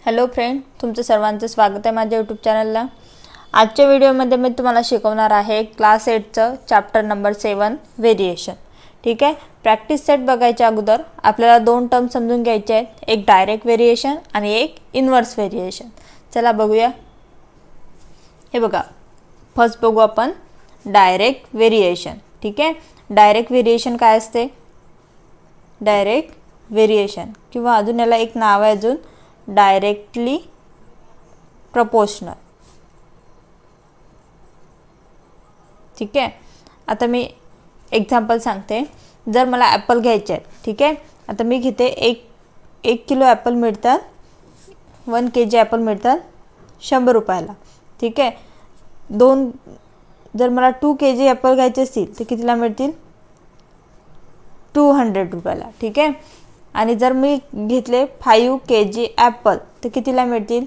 Hello friend, तुमचं सर्वांचं स्वागत आहे माझ्या यूट्यूब चॅनलला। आजच्या व्हिडिओमध्ये मी तुम्हाला शिकवणार आहे क्लास 8चं चॅप्टर नंबर 7 व्हेरिएशन। ठीक आहे, प्रॅक्टिस सेट बघायच्या अगोदर आपल्याला दोन टर्म समजून घ्यायचे आहेत, एक डायरेक्ट व्हेरिएशन आणि एक इन्व्हर्स व्हेरिएशन। चला बघूया। हे बघा, फर्स्ट बघू आपण डायरेक्ट व्हेरिएशन। ठीक आहे, डायरेक्ट व्हेरिएशन काय असते? डायरेक्ट व्हेरिएशन किंवा अजून याला एक नाव आहे अजून डायरेक्टली प्रपोर्शनल। ठीक आहे, आता मी एग्जांपल सांगते। जर मला ॲपल घ्यायचे आहेत, ठीक आहे, आता मी घेते एक किलो ॲपल मिळतात, 1 kg ॲपल मिळतात 100 रुपयाला। ठीक आहे, जर मला 2 kg ॲपल घ्यायचे असतील तर कितीला मिळतील? 200 रुपयाला। ठीक आहे, आणि जर मी घेतले 5 kg ॲपल तर कितीला मिळतील?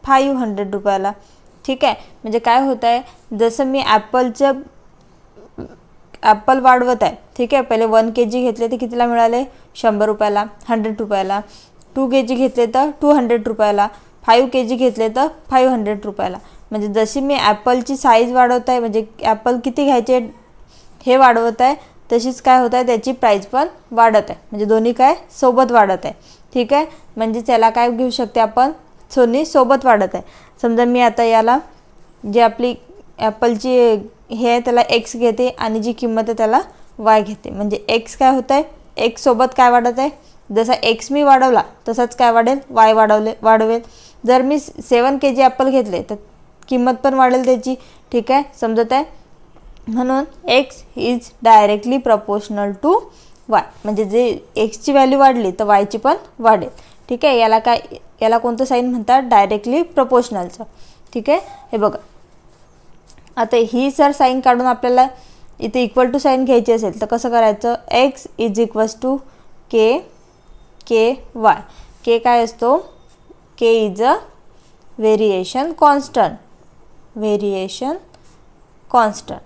500 रुपयाला। ठीक आहे, म्हणजे काय होत आहे, जसं मी ॲपल वाढवत आहे। ठीक आहे, पहिले 1 kg घेतले तर कितीला मिळाले? 100 रुपयाला, 100 रुपयाला। 2 kg घेतले तर 200 रुपयाला, 5 kg घेतले तर 500 रुपयाला। म्हणजे जशी मी ॲपलची साईज वाढवत आहे, म्हणजे ॲपल किती घ्यायचे हे वाढवत आहे, तशीच काय होत आहे, त्याची प्राइस पण वाढत आहे। म्हणजे दोन्ही काय सोबत वाढत आहे। ठीक आहे, म्हणजे त्याला काय घेऊ शकते आपण, दोन्ही सोबत वाढत आहे। समजा मी आता याला जे आपली ॲपलची हे आहे त्याला x घेते आणि जी किंमत आहे त्याला y घेते। म्हणजे x काय होत आहे, x सोबत काय वाढत आहे, जसा x मी वाढवला तसाच काय वाढेल, y वाढवेल। जर मी 7 kg ॲपल घेतले तर किंमत पण वाढेल त्याची। ठीक आहे, समजत आहे? म्हणून x is directly proportional to y, म्हणजे जे x ची व्हॅल्यू वाढली तर y ची पण वाढेल। ठीक आहे, याला कोणतं साइन म्हणतात? डायरेक्टली प्रपोर्शनलचं। ठीक आहे, हे बघा, आता ही जर साइन काढून आपल्याला इथे इक्वल टू साइन घ्यायची असेल तर कसं करायचं? x is equals to k y। k काय असतो? k is a variation constant, variation constant.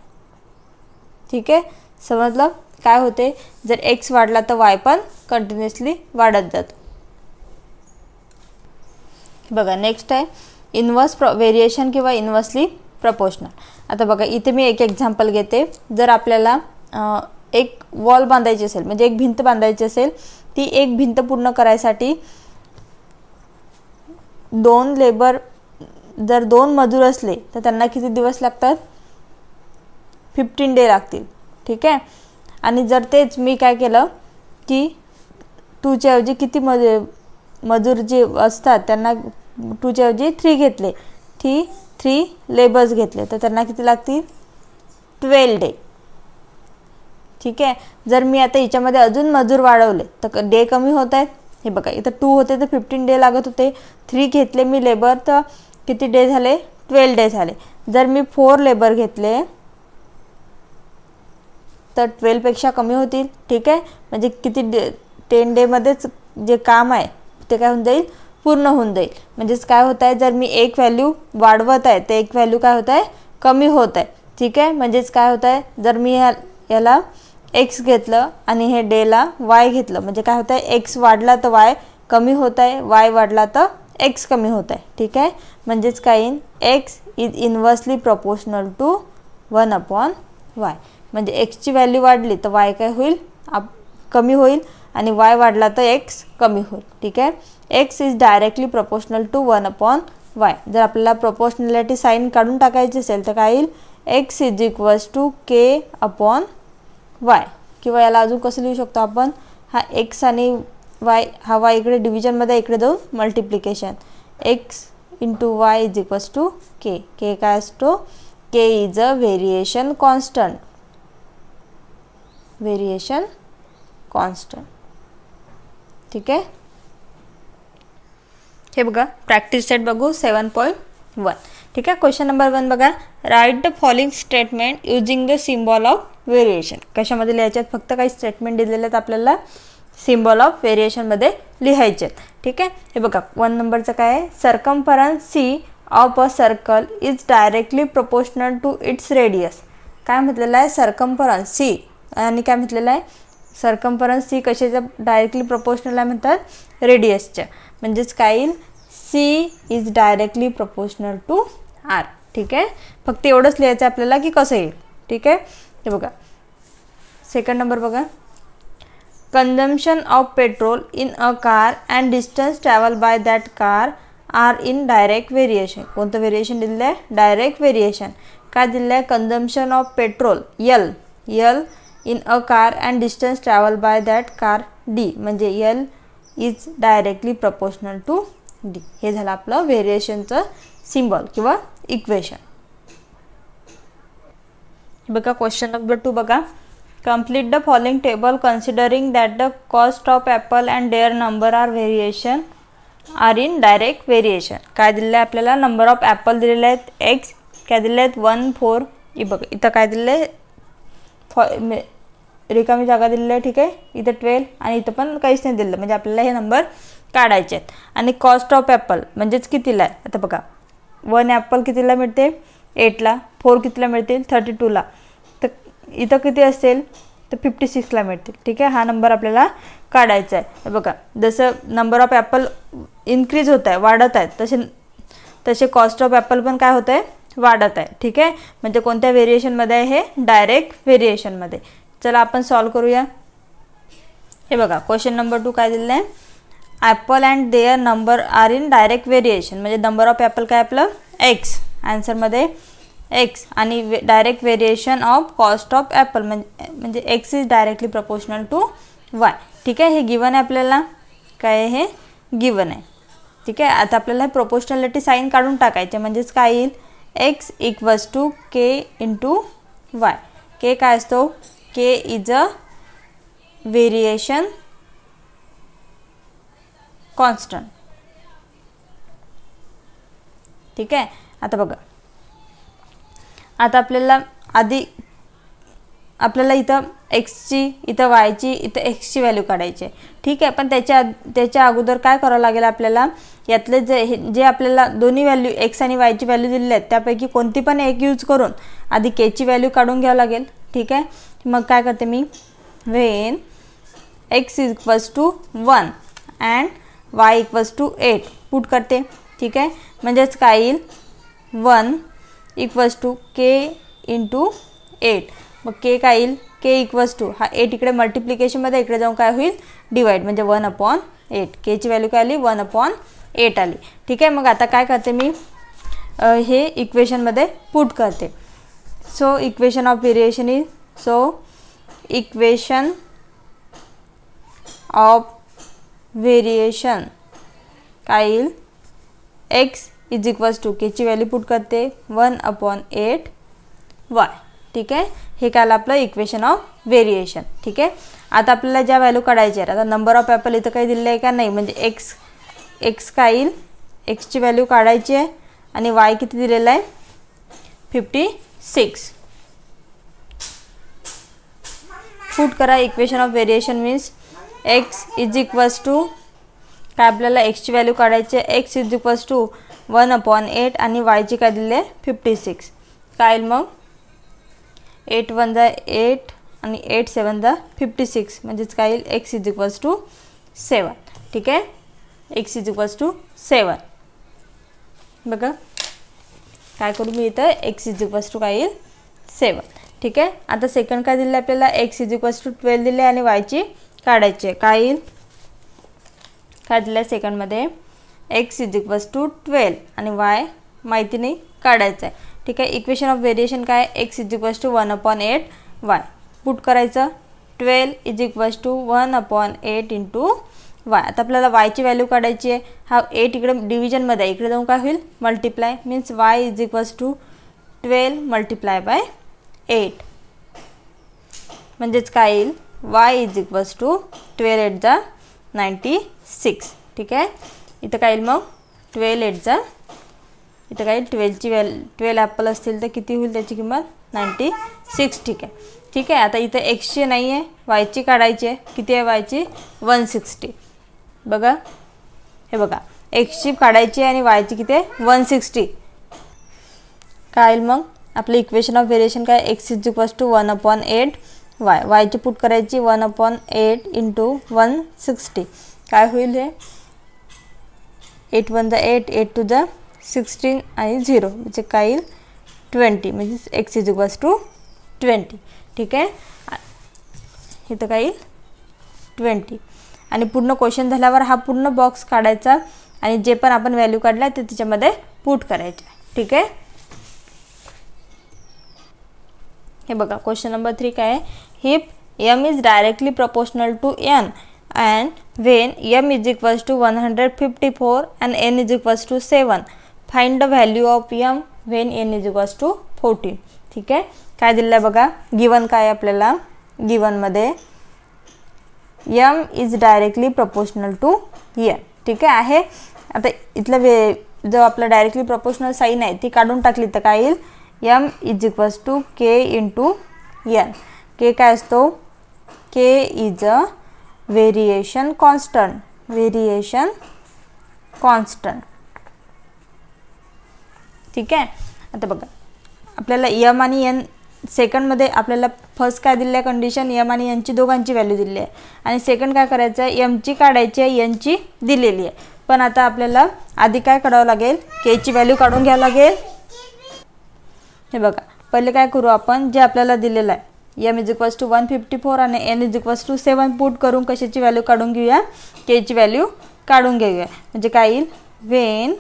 ठीक आहे, समजलं? काय होते, जर x वाढला तर y पण कंटिन्युअसली वाढत जातो। बघा, नेक्स्ट आहे इन्व्हर्स व्हेरिएशन किंवा इन्व्हर्सली प्रपोर्शनल। आता बघा, इथे मी एक एक्झाम्पल घेते। जर आपल्याला एक वॉल बांधायची असेल, म्हणजे एक भिंत बांधायची असेल, ती एक भिंत पूर्ण करायसाठी 2 मजूर असले तर त्यांना किती दिवस लागतात? 15 डे लागतील। ठीक आहे, आणि जर तेच मी काय केलं की 2 च्या ऐवजी किती मजूर जे असतात त्यांना 2 च्या ऐवजी 3 घेतले, 3 लेबर्स घेतले तर त्यांना किती लागतील? 12 डे। ठीक आहे, जर मी आता याच्यामध्ये अजून मजूर वाढवले तर डे कमी होत आहेत। हे बघा, इथं 2 होते तर 15 डे लागत होते, 3 घेतले मी लेबर तर किती डे झाले? 12 डे झाले। जर मी 4 लेबर घेतले तर 12 पेक्षा कमी होतील। ठीक आहे, म्हणजे किती 10 डे मध्येच जे काम आहे ते काय होऊन जाईल? पूर्ण होऊन जाईल। म्हणजेच काय होत आहे, जर मी एक व्हॅल्यू वाढवत आहे तर एक व्हॅल्यू काय होत आहे? कमी होत आहे। ठीक आहे, म्हणजेच काय होत आहे, जर मी याला x घेतलं आणि हे डेला y घेतलं, म्हणजे काय होत आहे, x वाढला तर y कमी होत आहे, y वाढला तर x कमी होत आहे। ठीक आहे, म्हणजेच काय येईल, x is inversely proportional to 1/y। म्हणजे x ची व्हॅल्यू वाढली तर y काय होईल? कमी होईल, आणि y वाढला तर x कमी होईल। ठीक आहे, x is directly proportional to 1/y। जर आपल्याला प्रपोर्शनॅलिटी साइन काढून टाकायची असेल तर काय येईल? x is equals to k/y। किंवा याला अजून कसं लिहू शकतो आपण? हा x आणि y, हा y इकडे डिव्हिजनमध्ये इकडे जाऊन multiplication, x into y is equals to k। k काय असतो? k is a variation constant, variation constant. ठीक आहे, हे बघा, प्रॅक्टिस सेट बघू 7.1। ठीक आहे, क्वेश्चन नंबर 1 बघा, write the following statement using the symbol of variation. कशामध्ये लिहायचे आहेत? फक्त काही स्टेटमेंट दिलेले आहेत आपल्याला, सिम्बॉल ऑफ व्हेरिएशनमध्ये लिहायचे आहेत। ठीक आहे, हे बघा, 1 नंबरचं काय आहे? Circumference c of a circle is directly proportional to its radius. काय म्हटलेलं आहे? सर्कम्फरन्स c, आणि काय म्हटलेलं आहे? सर्कम्फरन्स c कशाच्या डायरेक्टली प्रपोर्शनल आहे म्हणतात? रेडियसच्या। म्हणजेच काय येईल, C is directly proportional to R. ठीक आहे, फक्त एवढंच लिहायचं आपल्याला की कसं येईल. ठीक आहे, हे बघा सेकंड नंबर बघा. Consumption of petrol in a car and distance travel by that car are in direct variation. कोणतं व्हेरिएशन दिलेलं आहे? Direct variation. काय दिलेलं आहे? Consumption of petrol L in a car and distance travel by that car D, म्हणजे L is directly proportional to D. हे झालं आपलं व्हेरिएशनचं सिम्बॉल किंवा इक्वेशन. बघा क्वेश्चन नंबर 2 बघा. Complete the following table considering that the cost of apple and their number are variation are in direct variation. काय दिलेलं आहे आपल्याला? नंबर ऑफ ॲपल दिलेले आहेत एक्स, काय दिलेले आहेत 1 4. हे बघा इथं काय दिलेलं आहे? रिकामी जागा दिलेली आहे. ठीक आहे, इथं 12 आणि इथं पण काहीच नाही दिलेलं, म्हणजे आपल्याला हे नंबर काढायचे आहेत. आणि कॉस्ट ऑफ ॲपल म्हणजेच कितीला आहे? आता बघा 1 ॲपल कितीला मिळते? 8ला. 4 कितीला मिळतील? 32ला. तर इथं किती असेल? तर 56ला मिळतील. ठीक आहे, हा नंबर आपल्याला काढायचा आहे. बघा जसं नंबर ऑफ ॲपल इन्क्रीज होत आहे, वाढत आहे, तसे कॉस्ट ऑफ ॲपल पण काय होत आहे? वाढत आहे. ठीक आहे, म्हणजे कोणत्या व्हेरिएशनमध्ये आहे? हे डायरेक्ट व्हेरिएशनमध्ये. चला आपण सॉल्व करूया. हे बघा क्वेश्चन नंबर 2 काय दिलेलं आहे? Apple and their number are in direct variation, म्हणजे नंबर ऑफ ॲपल काय आपलं? एक्स. आन्सरमध्ये एक्स आणि direct variation of cost of apple म्हणजे X is directly proportional to Y. ठीक आहे, हे गिवन आहे आपल्याला. काय हे गिवन आहे. ठीक आहे, आता आपल्याला हे प्रोपोर्शनॅलिटी साईन काढून टाकायचे, म्हणजेच काय येईल? X equals to K into Y. K काय असतो? K is a variation constant. ठीक आहे, आता बघा आता आपल्याला इथं एक्सची, इथं वायची, इथं एक्सची व्हॅल्यू काढायची आहे. ठीक आहे, पण त्याच्या अगोदर काय करावं लागेल आपल्याला? यातले जे आपल्याला दोन्ही व्हॅल्यू एक्स आणि वायची व्हॅल्यू दिलेली आहेत त्यापैकी कोणती पण एक यूज करून आधी केची व्हॅल्यू काढून घ्यावं लागेल. ठीक आहे, मग काय करते मी? When X equals to 1 and Y equals to 8 put करते. ठीक आहे, म्हणजेच काय येईल? 1 इक्वल्स टू के इंटू 8. मग के काय येईल? के इक्वल्स टू हा 8 इकडे मल्टिप्लिकेशनमध्ये, इकडे जाऊन काय होईल? डिवाइड, म्हणजे 1/8. केची व्हॅल्यू काय आली? 1/8 आली. ठीक आहे, मग आता काय करते मी? हे इक्वेशनमध्ये पुट करते. So equation of variation is, so equation of variation काय येईल? एक्स इज इक्वल्स टू केची व्हॅल्यू पुट करते 1/8 वाय. ठीक आहे, हे काय आपलं इक्वेशन ऑफ व्हेरिएशन. ठीक आहे, आता आपल्याला ज्या व्हॅल्यू काढायच्या आहेत, आता नंबर ऑफ ॲपल इथं काही दिलेलं आहे का? नाही, म्हणजे एक्स काय येईल? एक्सची व्हॅल्यू काढायची आहे आणि वाय किती दिलेलं आहे? 56. पुट करा. Equation of variation means X is equals to काय आपल्याला एक्सची व्हॅल्यू काढायची आहे? एक्स इज इक्वल्स टू 1/8 आणि वायची काय दिली आहे? 56. काय येईल मग? 8 1 जा 8 आणि 8 7 जा 56, म्हणजेच काय येईल? X is equals to 7. ठीक आहे, एक्स इज इक्वल्स टू 7. बघा काय करू मी इथं? एक्स इज इक्वल्स टू काय येईल? 7. ठीक आहे, आता सेकंड काय दिलं आहे आपल्याला? एक्स इज इक्वल्स टू 12 दिले आणि वायची काढायची आहे. काय येईल? काय दिलं आहे सेकंडमध्ये? एक्स इज इक्वल्स टू 12 आणि वाय माहिती नाही, काढायचं आहे. ठीक आहे, इक्वेशन ऑफ व्हेरिएशन काय? X is equals to 1/8 Y. Put करायचं. 12 is equals to 1/8 into Y. आता आपल्याला वायची व्हॅल्यू काढायची आहे. हा 8 इकडे डिव्हिजनमध्ये आहे, इकडे जाऊन काय होईल? Multiply. Means Y is equals to 12 multiply by 8, म्हणजेच काय येईल? वाय इज इक्वल्स टू 12 8 जा 96. ठीक आहे, इथं काय येईल मग? 12 8 जा, इथं काय 12 ॲपल असतील तर किती होईल त्याची किंमत? 96. ठीक आहे. ठीक आहे, आता इथं एक्सची नाही आहे, वायची काढायची आहे. किती आहे वायची? 160. बघा हे बघा, एक्सची काढायची आणि वायची किती आहे? 160. काय येईल मग? आपलं इक्वेशन ऑफ व्हेरिएशन काय? X is equals to 1/8 Y. वायची पुट करायची 1/8 इंटू 160. काय होईल हे? 8 1 8, 8 2 16 आणि 0 म्हणजे काय येईल 20 म्हणजे x इज इक्वल्स टू 20. ठीक आहे, इथं काय येईल 20. आणि पूर्ण क्वेश्चन झाल्यावर हा पूर्ण बॉक्स काढायचा आणि जे पण आपण व्हॅल्यू काढला ते त्याच्यामध्ये पुट करायचे. ठीक आहे, हे बघा क्वेश्चन नंबर 3 काय आहे, if m is directly proportional to n and when m is equals to 154 and n is equals to 7, find the value of m when n is equals to 14. ठीक आहे, काय दिलं आहे बघा, गिवन काय आहे आपल्याला, गिवनमध्ये m is directly proportional to n. ठीक आहे, आता इथलं जो आपला डायरेक्टली प्रोपोर्शनल साइन आहे ती काढून टाकली तर काय येईल, m is equals to k into n. k काय असतो, k is a variation constant, variation constant. ठीक आहे, आता बघा आपल्याला m आणि n सेकंडमध्ये आपल्याला फर्स्ट काय दिली आहे कंडिशन, m आणि n ची दोघांची व्हॅल्यू दिली आहे आणि सेकंड काय करायचं आहे, m ची काढायची आहे, n ची दिलेली आहे. पण आता आपल्याला आधी काय करावं लागेल, k ची व्हॅल्यू काढून घ्यावं लागेल. हे बघा पहिले काय करू आपण, जे आपल्याला दिलेलं आहे m इज इक्वल्स टू 154 आणि n is equals to 7 put करून कशाची व्हॅल्यू काढून घेऊया, k ची व्हॅल्यू काढून घेऊया. म्हणजे काय येईल, when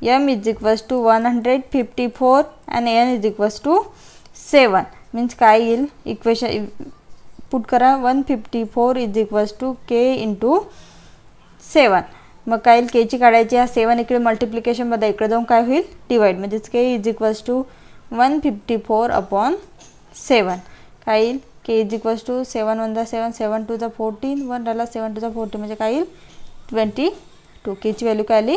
m is equals to 154 आणि n is equals to 7 means काय येईल, इक्वेशन पुट करा 154 is equals to k into 7. मग काय येईल, k ची काढायची, हा 7 इकडे मल्टिप्लिकेशनमध्ये इकडे जाऊन काय होईल डिवाइड, म्हणजेच k is equals to 154 upon 7. काय येईल, k इज इक्वल्स टू 7 1 7 7 2 14 1 राहिला 7 2 14 म्हणजे काय येईल 22. k ची व्हॅल्यू काय आली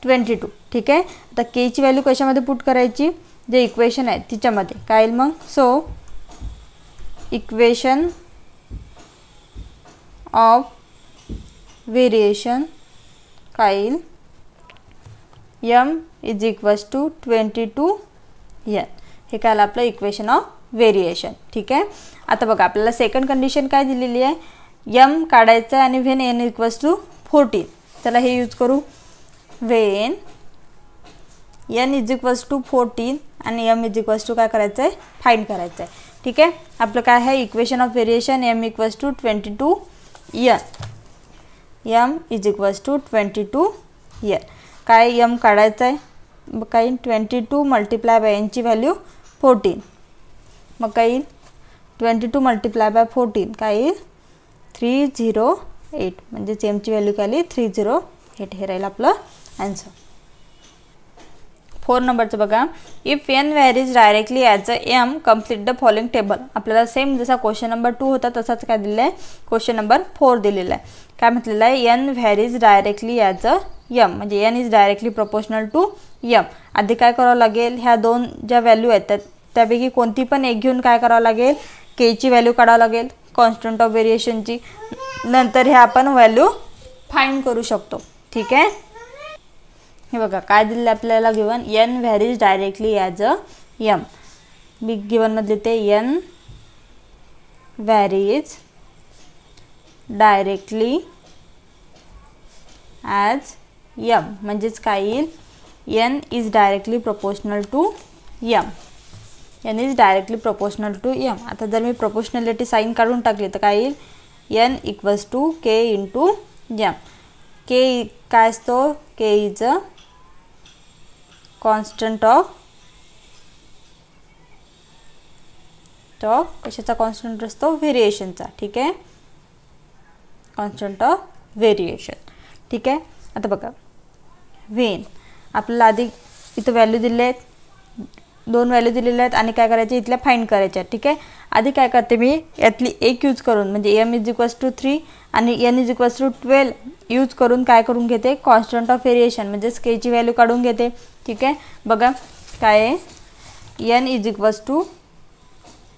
22. ठीक आहे, आता k ची व्हॅल्यू कशामध्ये पुट करायची, जे इक्वेशन आहे तिच्यामध्ये काय येईल मग, सो इक्वेशन ऑफ व्हेरिएशन काय येईल, m is equals to 22 n. हे काय आलं आपलं इक्वेशन ऑफ व्हेरिएशन. ठीक आहे, आता बघा आपल्याला सेकंड कंडिशन काय दिलेली आहे, m काढायचं आणि व्हेन n इक्वल्स टू 14. चला हे यूज करू, when n is equals to 14 आणि m इज इक्वल्स टू काय करायचं आहे, फाइंड करायचं आहे. ठीक आहे, आपलं काय आहे equation of variation m equals to 22 n, m is equals to 22 n. काय m काढायचं आहे, मग काय 22 मल्टिप्लाय बाय n ची व्हॅल्यू 14. मग काय येईल 22 मल्टिप्लाय बाय 14 काय येईल 308 म्हणजेच m ची व्हॅल्यू काय आली 308. हे राहील आपलं आन्सर. 4 नंबरचं बघा, if n varies directly as a m complete the following table. आपल्याला सेम जसा क्वेश्चन नंबर 2 होता तसाच काय दिलेला आहे, क्वेश्चन नंबर 4 दिलेला आहे. काय म्हटलेलं आहे, n varies directly as a m म्हणजे n is directly proportional to m. आधी काय करावं लागेल, ह्या दोन ज्या व्हॅल्यू आहेत त्यापैकी कोणती पण एक घेऊन काय करावं लागेल, k ची व्हॅल्यू काढावं लागेल, कॉन्स्टंट ऑफ व्हेरिएशनची. नंतर हे आपण व्हॅल्यू फाइंड करू शकतो. ठीक आहे, हे बघा काय दिलं आपल्याला given, n varies directly as a m. मी गिवनमधले ते n varies directly as m म्हणजेच काय येईल, n is directly proportional to m, n is directly proportional to m. आता जर मी प्रोपोर्शनॅलिटी साइन काढून टाकली तर काय येईल, n equals to k into m. k काय असतो, k is a constant of कशाचा कॉन्स्टंट असतो, व्हेरिएशनचा. ठीक आहे, कॉन्स्टंट ऑफ व्हेरिएशन. ठीक आहे, आता बघा व्हेन आपल्याला आधी इथं व्हॅल्यू दिले आहेत, दोन व्हॅल्यू दिलेल्या आहेत आणि काय करायचे इथल्या फाइंड करायच्या. ठीक आहे, आधी काय करते मी यातली एक यूज करून म्हणजे m इज इक्वल्स टू 3 आणि n is equals to 12 use करून काय करून घेते, कॉन्स्टंट ऑफ व्हेरिएशन म्हणजेच k ची व्हॅल्यू काढून घेते. ठीक आहे, बघा काय आहे, n इज इक्वल्स टू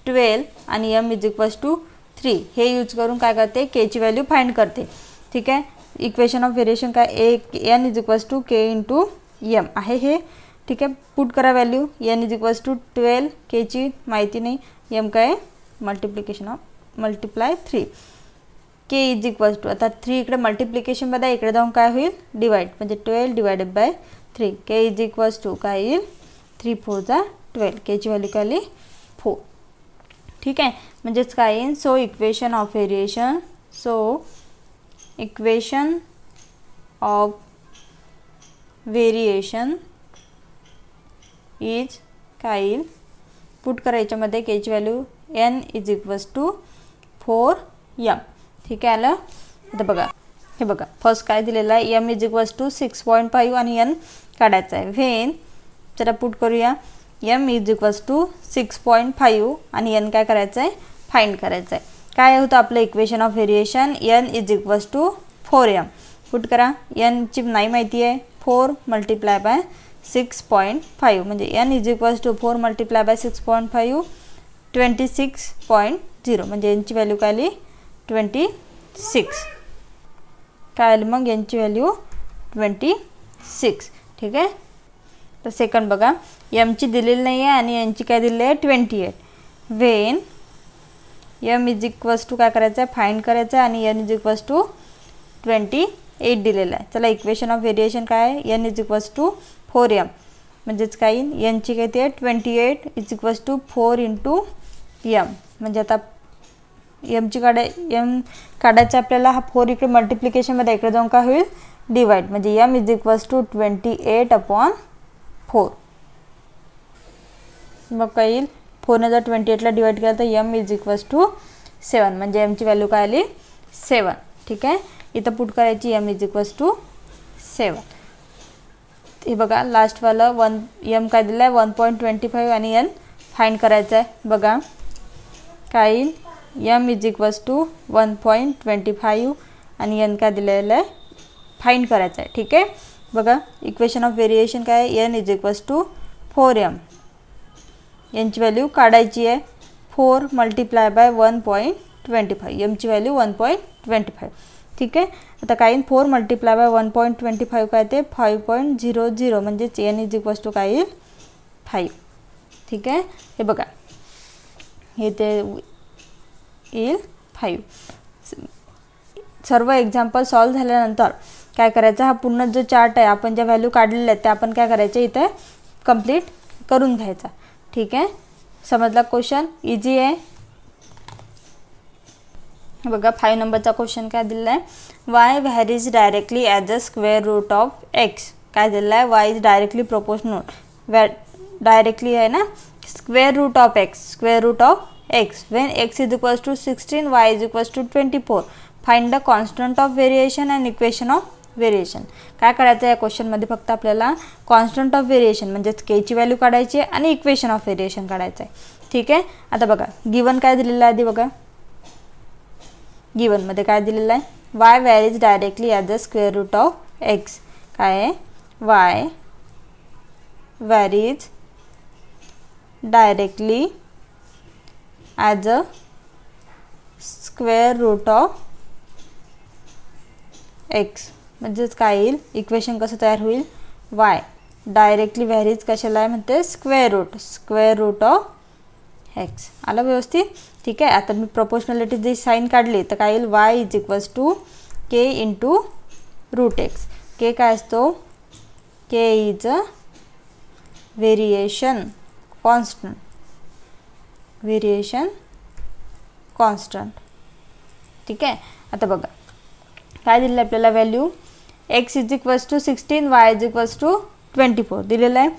12 आणि m इज इक्वल्स टू 3 हे यूज करून काय करते, k ची व्हॅल्यू फाइंड करते. ठीक आहे, इक्वेशन ऑफ व्हेरिएशन काय n is equals to k into m आहे हे. ठीक आहे, पुट करा value, n is equals to 12, k ची माहिती नाही, m काय multiplication of multiply 3 k is equals to, आता 3 इकडे मल्टिप्लिकेशनमध्ये इकडे जाऊन काय होईल डिवाइड, म्हणजे 12 divided by 3. K is equals to काय येईल 3 4 जा 12. केची व्हॅल्यू काय आली 4. ठीक आहे, म्हणजेच काय येईल so equation of variation, so equation of variation is काय येईल पुट करा याच्यामध्ये केची value n is equals to 4m. ठीक आहे आलं. आता बघा हे बघा फर्स्ट काय दिलेलं आहे m इज इक्वल्स टू 6.5 आणि n काढायचं आहे. व्हेन जरा पुट करूया m इज इक्वल्स टू 6.5 आणि n काय करायचं आहे फाइंड करायचं आहे. काय होतं आपलं equation of variation n is equals to 4m. Put करा n ची नाही माहिती आहे 4 मल्टिप्लाय बाय 6.5 म्हणजे n is equals to 4 multiply by 6.5 26.0 म्हणजे n ची व्हॅल्यू काय आली 26. काय आली मग n ची व्हॅल्यू 26. ठीक आहे. तर सेकंड बघा m ची दिलेली नाही आहे आणि n ची काय दिलेली आहे 28. When m is equals to काय करायचं आहे फाइंड करायचं आहे आणि n इज इक्वल्स टू 28 दिलेलं आहे. चला इक्वेशन ऑफ व्हेरिएशन काय आहे n is equals to 4m म्हणजेच काय n ची काय ते 28 is equals to 4 into m. म्हणजे आता m काढायचं आपल्याला हा 4 इकडे मल्टिप्लिकेशनमध्ये इकडे जाऊन काय होईल डिवाइड म्हणजे m इज इक्वल्स टू 28/4. मग काय येईल 4 ने जर 28ला डिवाइड केलं तर m इज इक्वल्स टू 7 म्हणजे m ची व्हॅल्यू काय आली 7. ठीक आहे, इथं पुट करायची m इज इक्वल्स टू 7. हे बघा लास्टवालं m काय दिलं आहे 1.25 आणि n फाइंड करायचं आहे. बघा काय येईल m इज इक्वल्स टू 1.25 आणि n काय दिलेलं आहे फाइंड करायचं आहे. ठीक आहे, बघा इक्वेशन ऑफ व्हेरिएशन काय आहे n is equals to 4m. n ची व्हॅल्यू काढायची आहे 4 मल्टिप्लाय बाय 1.25 m ची व्हॅल्यू 1.25. ठीक आहे, आता काय येईल 4 मल्टिप्लाय बाय 1.25 काय ते 5.00 म्हणजेच n इज इक्वल्स टू काय येईल 5. ठीक आहे, हे बघा हे ते येईल 5. सर्व एक्झाम्पल सॉल्व झाल्यानंतर काय करायचं हा पूर्ण जो चार्ट आहे आपण ज्या व्हॅल्यू काढलेल्या आहेत त्या आपण काय करायचं इथे कंप्लीट करून घ्यायचा. ठीक आहे, समजला क्वेश्चन इझी आहे. बघा 5 नंबरचा क्वेश्चन काय दिलेला आहे y varies directly as a square root of x. काय दिलेलं आहे y is directly proportional directly आहे ना square root of x when x is equals to 16 y is equals to 24. Find the constant of variation and equation of variation. काय करायचं या क्वेश्चनमध्ये फक्त आपल्याला कॉन्स्टंट ऑफ व्हेरिएशन म्हणजेच के ची व्हॅल्यू काढायची आहे आणि इक्वेशन ऑफ व्हेरिएशन काढायचं आहे. ठीक आहे, आता बघा गिवन काय दिलेलं आहे आधी बघा गिवनमध्ये काय दिलेलं आहे y varies directly as a square root of x. काय आहे y varies directly as a square root of x. म्हणजेच काय येईल इक्वेशन कसं तयार होईल y डायरेक्टली व्हॅरीज कशाला आहे म्हणते स्क्वेअर रूट ऑफ x. आलं व्यवस्थित. ठीक आहे, आता मी प्रोपोर्शनॅलिटी जी साईन काढली तर काय येईल y is equals to K into root X. K काय असतो K is a variation constant. ठीक आहे, आता बघा काय दिलेलं आपल्याला value x is equals to 16 y is equals to 24 दिलेलं आहे.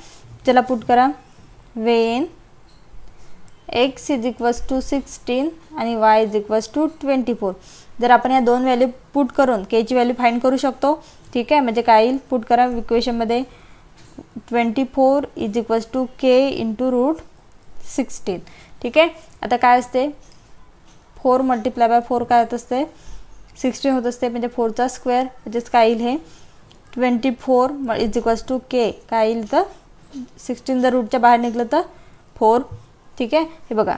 चला पुट करा when x is equals to 16 आणि y इज इक्वल्स टू 24. जर आपण या दोन व्हॅल्यू पुट करून के ची व्हॅल्यू फाइंड करू शकतो. ठीक आहे, म्हणजे काय येईल पुट करा इक्वेशनमध्ये 24 is equals to K into root 16. ठीक आहे, आता काय असते 4 मल्टिप्लाय बाय 4 काय होत असते 16 होत असते म्हणजे 4चा स्क्वेअर म्हणजेच काय येईल हे 24 इज इक्वल्स टू के काय येईल तर 16 जर रूटच्या बाहेर निघलं तर 4. ठीक आहे, हे बघा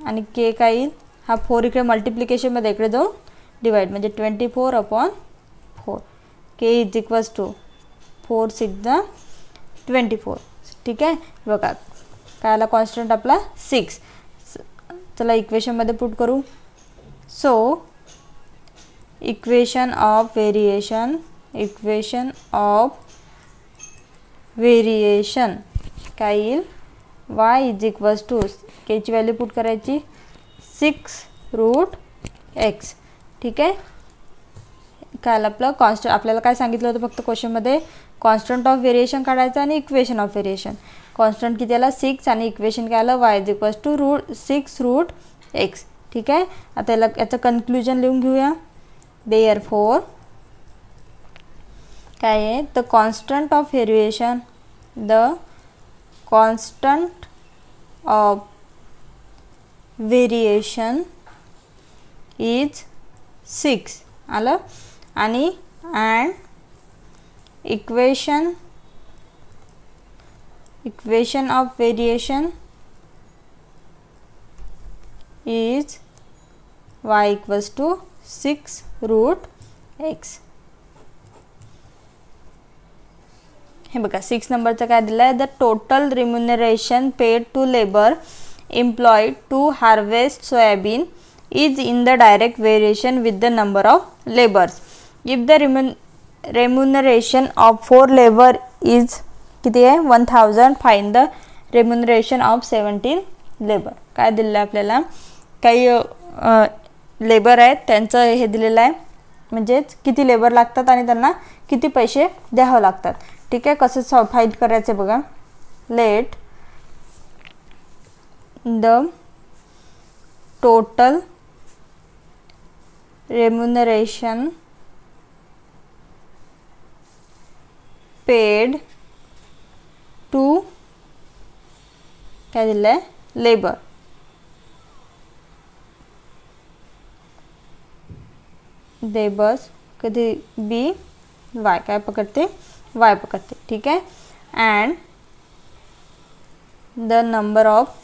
आणि के काय येईल हा 4 इकडे मल्टिप्लिकेशनमध्ये इकडे जाऊन डिवाइड म्हणजे 24/4 के इज इक्वल्स टू 4 6 24. ठीक आहे, बघा काय आला कॉन्स्टंट आपला 6. चला इक्वेशनमध्ये पुट करू. सो इक्वेशन ऑफ व्हेरिएशन काय येईल y इज इक्वल्स टू के ची व्हॅल्यू पुट करायची 6√x. ठीक आहे. काय आपलं कॉन्स्टंट आपल्याला काय सांगितलं होतं फक्त क्वेश्चनमध्ये कॉन्स्टंट ऑफ व्हेरिएशन काढायचं आणि इक्वेशन ऑफ व्हेरिएशन. कॉन्स्टंट किती आला 6 आणि इक्वेशन काय आलं y is equals to 6√x. ठीक आहे. आता याचं कन्क्लुजन लिहून घेऊया. देअरफॉर काय आहे the constant of variation is 6 आलं आणि and equation of variation is y equals to 6√x. हे बघा 6 नंबरचं काय दिलं आहे the total remuneration paid to labour employed to harvest soybean is in the direct variation with the number of labours. If the remuneration of 4 labour is किती आहे 1000 find the remuneration of 17 labour. काय दिलेलं आहे आपल्याला काही labour आहेत त्यांचं हे दिलेलं आहे म्हणजेच किती लेबर लागतात आणि त्यांना किती पैसे द्यावे लागतात. ठीक आहे. कसं फाइंड करायचं बघा. Let the total remuneration paid to काय दिलं आहे लेबर कधी बी वाय काय पकडते वाय पकडते. ठीक आहे. And the number of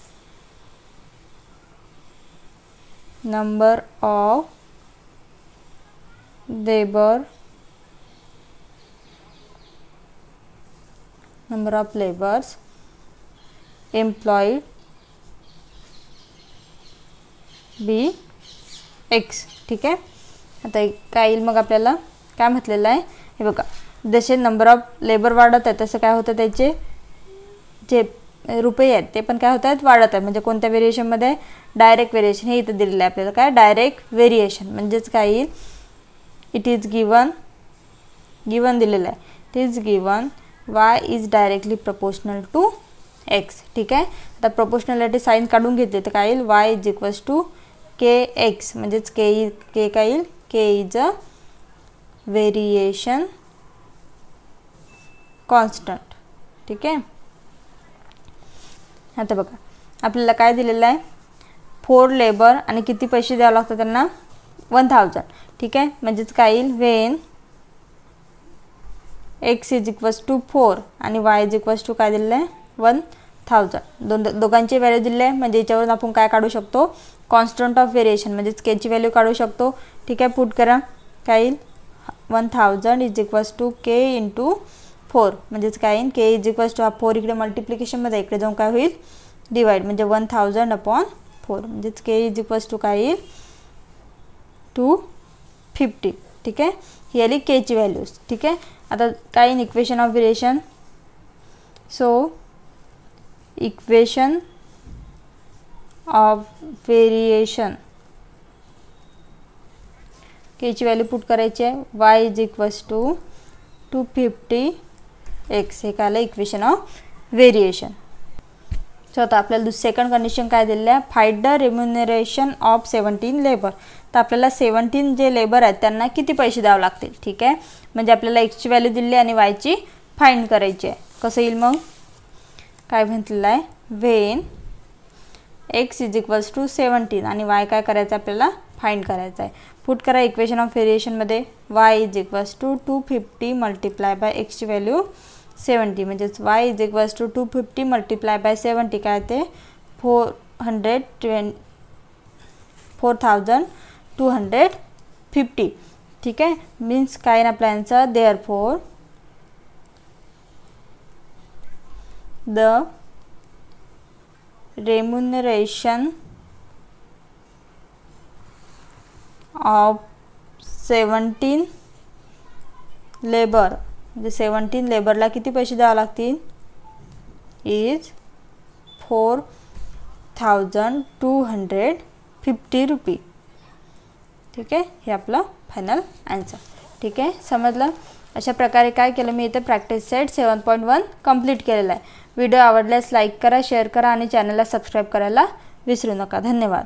labours employed be x. ठीक आहे. आता काय येईल मग आपल्याला काय म्हटलेलं आहे हे बघा. जसे नंबर ऑफ लेबर वाढत आहे तसं काय होतं त्याचे जे रुपये आहेत ते पण काय होत आहेत वाढत आहे. म्हणजे कोणत्या व्हेरिएशनमध्ये डायरेक्ट व्हेरिएशन हे इथं दिलेलं आहे आपल्याला काय डायरेक्ट व्हेरिएशन म्हणजेच काय येईल इट इज गिवन दिलेलं आहे. It is given y is directly proportional to x. ठीक आहे. आता प्रपोर्शनॅलिटी साईन काढून घेतली तर काय येईल y is equals to kx म्हणजेच k काय येईल k is a variation constant. ठीक आहे. आता बघा आपल्याला काय दिलेलं आहे 4 लेबर आणि किती पैसे द्यावे लागतात त्यांना 1000. ठीक आहे. म्हणजेच काय येईल when x is equals to 4 आणि y इज इक्वल्स टू काय दिलेलं आहे 1000. दोघांची व्हॅल्यू दिली आहे म्हणजे याच्यावरून आपण काय काढू शकतो कॉन्स्टंट ऑफ व्हेरिएशन म्हणजेच के ची व्हॅल्यू काढू शकतो. ठीक आहे. पुट करा काय येईल 1000 is equals to K into 4 म्हणजेच काय येईल के इज इक्वल्स टू 4 इकडे मल्टिप्लिकेशनमध्ये इकडे जाऊन काय होईल डिवाइड म्हणजे 1000/4 म्हणजेच के इज इक्वल्स टू काय येईल 250. ठीक आहे. ही आली के ची व्हॅल्यूज. ठीक आहे. आता काय in equation of variation so equation of variation K ची व्हॅल्यू पुट करायची आहे y is equals to 250x. हे काय इक्वेशन ऑफ व्हेरिएशन. सो आता आपल्याला सेकंड कंडिशन काय दिलेलं आहे find the remuneration of 17 labour. तर आपल्याला 17 जे लेबर आहेत त्यांना किती पैसे द्यावे लागतील. ठीक आहे. म्हणजे आपल्याला x ची व्हॅल्यू दिली आणि y ची फाइंड करायची आहे. कसं येईल मग काय म्हटलेलं आहे when x is equals to 17 आणि y काय करायचं आपल्याला फाइंड करायचं आहे. पुट करा इक्वेशन ऑफ व्हेरिएशनमध्ये y is equals to 250 multiply by x ची व्हॅल्यू 70 म्हणजेच y is equals to 250 multiply by 70 काय ते 4250. ठीक आहे. मीन्स काय ना आपला answer therefore the remuneration of 17 labour, म्हणजे 17 लेबरला किती पैसे द्यावे लागतील, इज 4250 रुपये. ठीक आहे, हे आपलं फायनल आन्सर. ठीक आहे, समजलं. अशा प्रकारे काय केलं मी इथे प्रॅक्टिस सेट 7.1 कंप्लीट केलेला आहे. व्हिडिओ आवडल्यास लाईक करा, शेअर करा आणि चॅनलला सबस्क्राईब करायला विसरू नका. धन्यवाद.